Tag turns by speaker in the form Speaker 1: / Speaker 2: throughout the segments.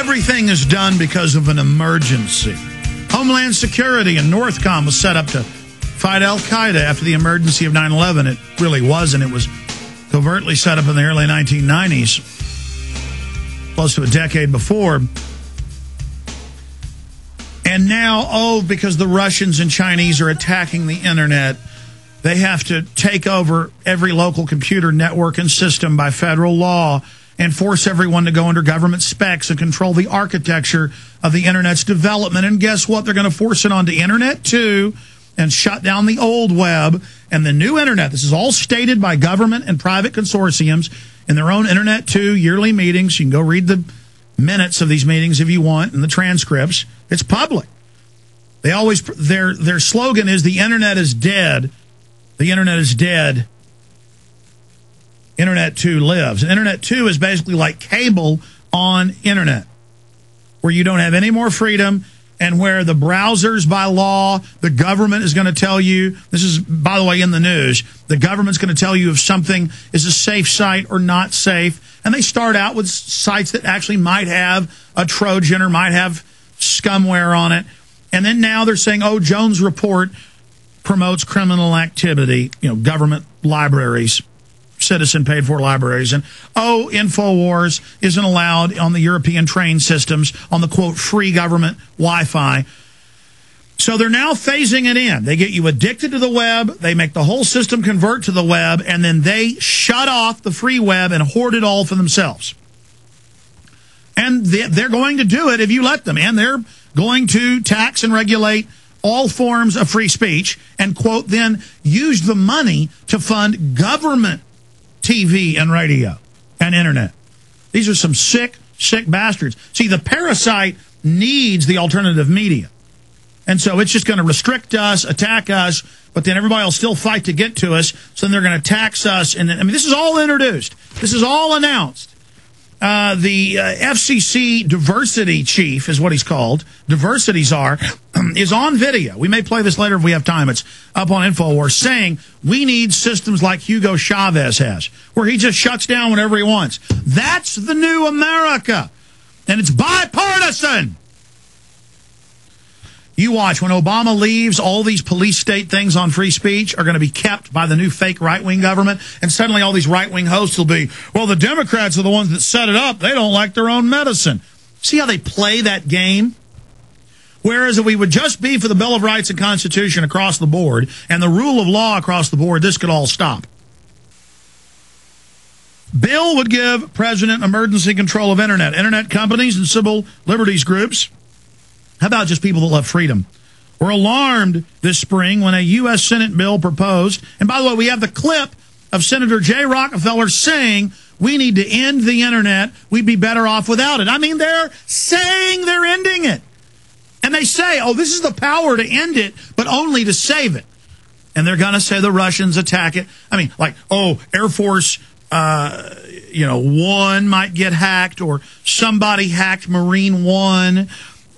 Speaker 1: Everything is done because of an emergency. Homeland Security and Northcom was set up to fight al-Qaeda after the emergency of 9/11. It really wasn't. It was covertly set up in the early 1990s, close to a decade before. And now, because the Russians and Chinese are attacking the internet, they have to take over every local computer network and system by federal law and force everyone to go under government specs and control the architecture of the internet's development. And guess what? They're going to force it onto internet too and shut down the old web and the new internet. This is all stated by government and private consortiums in their own Internet 2 yearly meetings. You can go read the minutes of these meetings if you want and the transcripts. It's public. They always, their slogan is the internet is dead. The internet is dead. Internet 2 lives. And Internet 2 is basically like cable on internet, where you don't have any more freedom and where the browsers by law, the government is going to tell you, this is, by the way, in the news, the government's going to tell you if something is a safe site or not safe. And they start out with sites that actually might have a Trojan or might have scumware on it. And then now they're saying, oh, Jones Report promotes criminal activity, government libraries, citizen paid for libraries, and InfoWars isn't allowed on the European train systems on the quote free government Wi-Fi. So they're now phasing it in. They get you addicted to the web, they make the whole system convert to the web, and then they shut off the free web and hoard it all for themselves. And they're going to do it if you let them, and they're going to tax and regulate all forms of free speech and, quote, then use the money to fund government TV and radio and internet. These are some sick, sick bastards. See, the parasite needs the alternative media. And so it's just going to restrict us, attack us, but then everybody will still fight to get to us. So then they're going to tax us. And this is all introduced. This is all announced. The FCC diversity chief is what he's called, diversity czar, is on video. We may play this later if we have time. It's up on InfoWars, saying we need systems like Hugo Chavez has, where he just shuts down whenever he wants. That's the new America, and it's bipartisan. You watch, when Obama leaves, all these police state things on free speech are going to be kept by the new fake right-wing government, and suddenly all these right-wing hosts will be, well, the Democrats are the ones that set it up. They don't like their own medicine. See how they play that game? Whereas if we would just be for the Bill of Rights and Constitution across the board and the rule of law across the board, this could all stop. Bill would give President emergency control of internet. Internet companies and civil liberties groups, how about just people that love freedom, were alarmed this spring when a U.S. Senate bill proposed. And by the way, we have the clip of Senator Jay Rockefeller saying we need to end the internet. We'd be better off without it. I mean, they're saying they're ending it. And they say, oh, this is the power to end it, but only to save it. And they're going to say the Russians attack it. I mean, like, oh, Air Force, One might get hacked, or somebody hacked Marine One.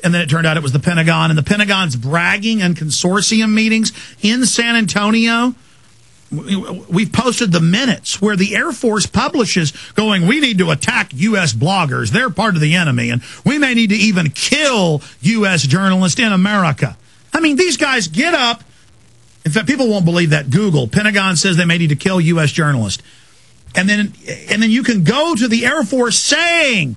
Speaker 1: And then it turned out it was the Pentagon. And the Pentagon's bragging in consortium meetings in San Antonio. We've posted the minutes where the Air Force publishes going, we need to attack U.S. bloggers. They're part of the enemy. And we may need to even kill U.S. journalists in America. I mean, these guys get up. In fact, people won't believe that. Google, Pentagon says they may need to kill U.S. journalists. And then you can go to the Air Force saying,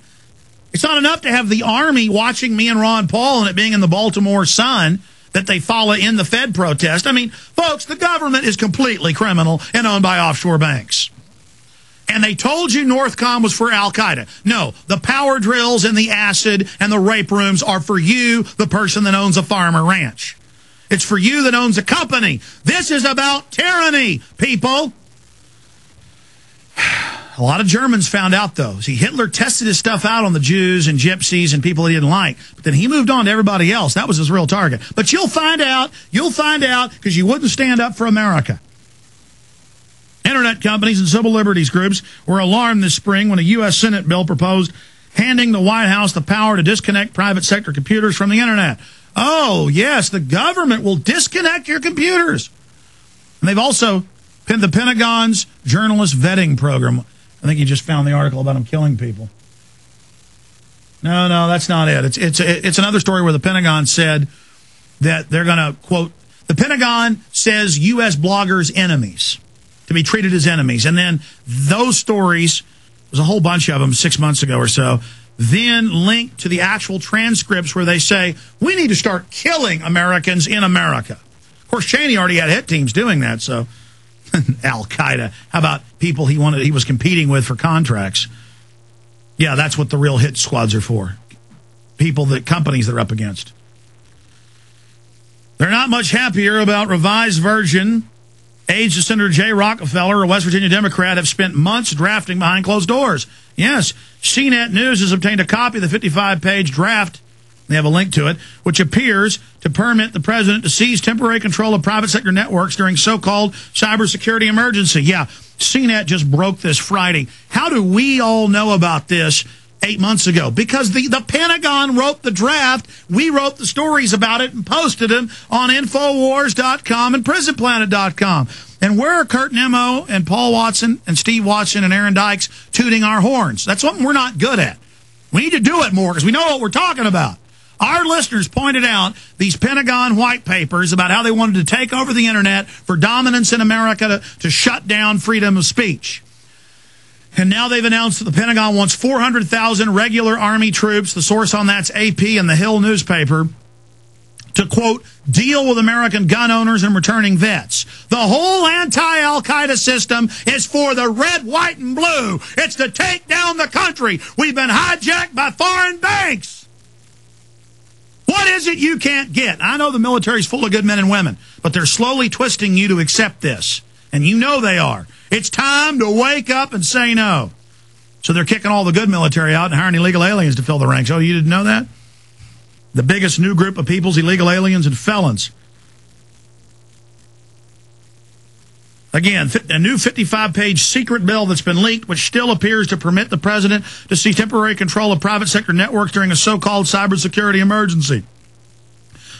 Speaker 1: it's not enough to have the Army watching me and Ron Paul and it being in the Baltimore Sun that they follow in the Fed protest. I mean, folks, the government is completely criminal and owned by offshore banks. And they told you Northcom was for al-Qaeda. No, the power drills and the acid and the rape rooms are for you, the person that owns a farm or ranch. It's for you that owns a company. This is about tyranny, people. A lot of Germans found out, though. See, Hitler tested his stuff out on the Jews and gypsies and people he didn't like. But then he moved on to everybody else. That was his real target. But you'll find out, because you wouldn't stand up for America. Internet companies and civil liberties groups were alarmed this spring when a U.S. Senate bill proposed handing the White House the power to disconnect private sector computers from the internet. Oh, yes, the government will disconnect your computers. And they've also pinned the Pentagon's journalist vetting program. I think you just found the article about them killing people. No, that's not it. It's another story where the Pentagon said that they're going to, quote, the Pentagon says U.S. bloggers enemies, to be treated as enemies. And then those stories, there's a whole bunch of them 6 months ago or so, then linked to the actual transcripts where they say, we need to start killing Americans in America. Of course, Cheney already had hit teams doing that, so Al-Qaeda. How about people he was competing with for contracts? Yeah, that's what the real hit squads are for. Companies they're up against. They're not much happier about revised version. Aides to Senator Jay Rockefeller, a West Virginia Democrat, have spent months drafting behind closed doors. Yes, CNET News has obtained a copy of the 55-page draft. They have a link to it, which appears to permit the president to seize temporary control of private sector networks during so-called cybersecurity emergency. Yeah, CNET just broke this Friday. How do we all know about this 8 months ago? Because the Pentagon wrote the draft. We wrote the stories about it and posted them on Infowars.com and PrisonPlanet.com. And where are Kurt Nimmo and Paul Watson and Steve Watson and Aaron Dykes tooting our horns? That's something we're not good at. We need to do it more because we know what we're talking about. Our listeners pointed out these Pentagon white papers about how they wanted to take over the internet for dominance in America to shut down freedom of speech. And now they've announced that the Pentagon wants 400,000 regular Army troops. The source on that's AP and the Hill newspaper to, quote, deal with American gun owners and returning vets. The whole anti-Al-Qaeda system is for the red, white, and blue. It's to take down the country. We've been hijacked by foreign banks. What is it you can't get? I know the military's full of good men and women, but they're slowly twisting you to accept this. And you know they are. It's time to wake up and say no. So they're kicking all the good military out and hiring illegal aliens to fill the ranks. Oh, you didn't know that? The biggest new group of people's illegal aliens and felons. Again, a new 55-page secret bill that's been leaked, which still appears to permit the president to seize temporary control of private sector networks during a so-called cybersecurity emergency.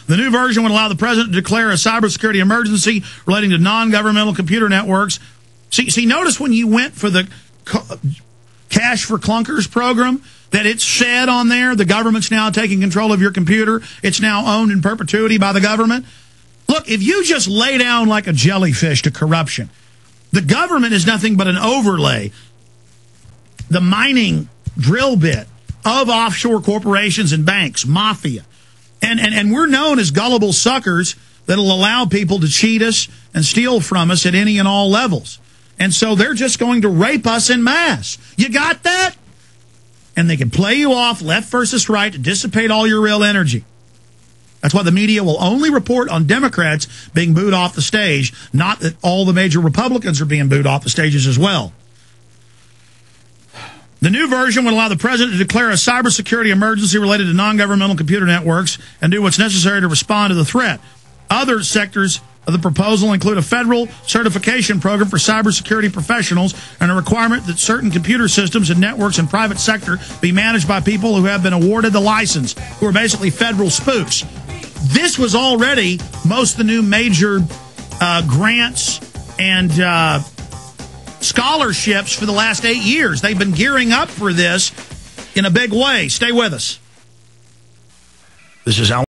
Speaker 1: The new version would allow the president to declare a cybersecurity emergency relating to non-governmental computer networks. See, notice when you went for the Cash for Clunkers program, that it said on there, the government's now taking control of your computer. It's now owned in perpetuity by the government. Look, if you just lay down like a jellyfish to corruption, the government is nothing but an overlay, the mining drill bit of offshore corporations and banks, mafia. And we're known as gullible suckers that'll allow people to cheat us and steal from us at any and all levels. And so they're just going to rape us en masse. You got that? And they can play you off left versus right to dissipate all your real energy. That's why the media will only report on Democrats being booed off the stage, not that all the major Republicans are being booed off the stages as well. The new version would allow the president to declare a cybersecurity emergency related to non-governmental computer networks and do what's necessary to respond to the threat. Other sectors of the proposal include a federal certification program for cybersecurity professionals and a requirement that certain computer systems and networks in private sector be managed by people who have been awarded the license, who are basically federal spooks. This was already most of the new major grants and scholarships for the last 8 years. They've been gearing up for this in a big way. Stay with us. This is Al.